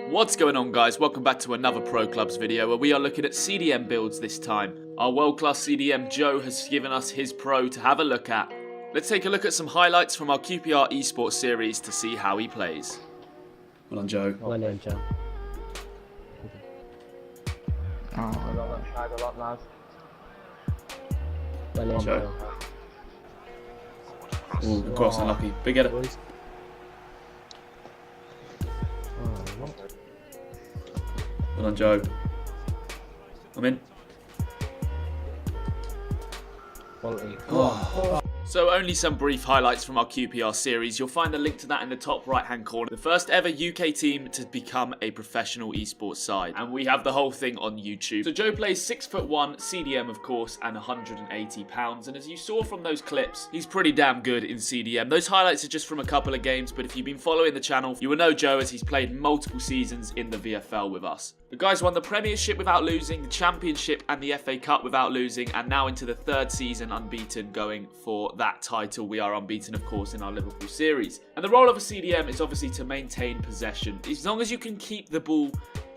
What's going on, guys? Welcome back to another Pro Clubs video where we are looking at CDM builds this time. Our world-class CDM Joe has given us his pro to have a look at. Let's take a look at some highlights from our QPR esports series to see how he plays. Well done, Joe. Well done, Joe. I tried a lot, lads. Well done, Joe. Joe. Ooh, good cross, unlucky. Big header. Boys. Well done, Joe. I'm in. Quality. So only some brief highlights from our QPR series. You'll find a link to that in the top right hand corner. The first ever UK team to become a professional esports side. And we have the whole thing on YouTube. So Joe plays 6'1", CDM of course, and 180 pounds. And as you saw from those clips, he's pretty damn good in CDM. Those highlights are just from a couple of games, but if you've been following the channel, you will know Joe as he's played multiple seasons in the VFL with us. The guys won the Premiership without losing, the Championship and the FA Cup without losing, and now into the third season unbeaten, going for that title. We are unbeaten, of course, in our Liverpool series. And the role of a CDM is obviously to maintain possession. As long as you can keep the ball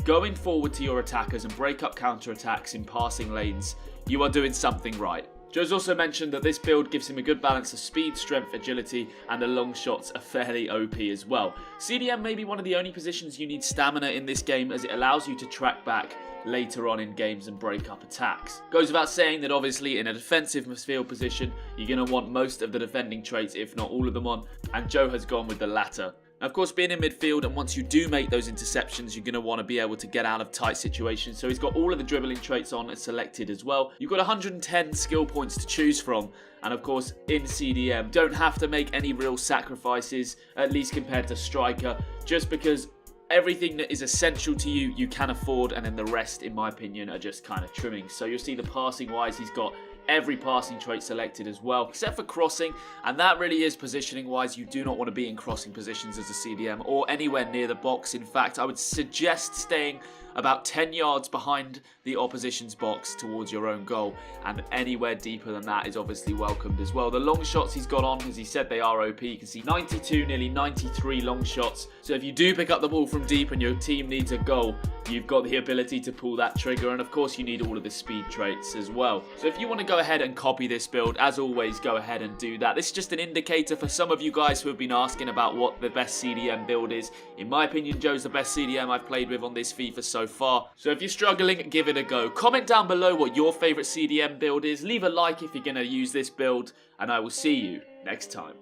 going forward to your attackers and break up counter-attacks in passing lanes, you are doing something right. Joe's also mentioned that this build gives him a good balance of speed, strength, agility, and the long shots are fairly OP as well. CDM may be one of the only positions you need stamina in this game, as it allows you to track back later on in games and break up attacks. Goes without saying that obviously in a defensive midfield position, you're going to want most of the defending traits, if not all of them on, and Joe has gone with the latter. Now, of course, being in midfield, and once you do make those interceptions, you're going to want to be able to get out of tight situations. So he's got all of the dribbling traits on and selected as well. You've got 110 skill points to choose from. And of course, in CDM, don't have to make any real sacrifices, at least compared to striker, just because everything that is essential to you, you can afford, and then the rest, in my opinion, are just kind of trimming. So you'll see the passing-wise, he's got every passing trait selected as well, except for crossing, and that really is positioning-wise. You do not want to be in crossing positions as a CDM or anywhere near the box. In fact, I would suggest staying about 10 yards behind the opposition's box towards your own goal, and anywhere deeper than that is obviously welcomed as well. The long shots he's got on, as he said, they are OP. You can see 92, nearly 93 long shots. So if you do pick up the ball from deep and your team needs a goal, you've got the ability to pull that trigger, and of course you need all of the speed traits as well. So if you want to go ahead and copy this build, as always, go ahead and do that. This is just an indicator for some of you guys who have been asking about what the best CDM build is. In my opinion, Joe's the best CDM I've played with on this FIFA so far. So if you're struggling, give it a go. Comment down below what your favourite CDM build is. Leave a like if you're going to use this build, and I will see you next time.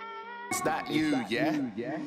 Is that you, yeah?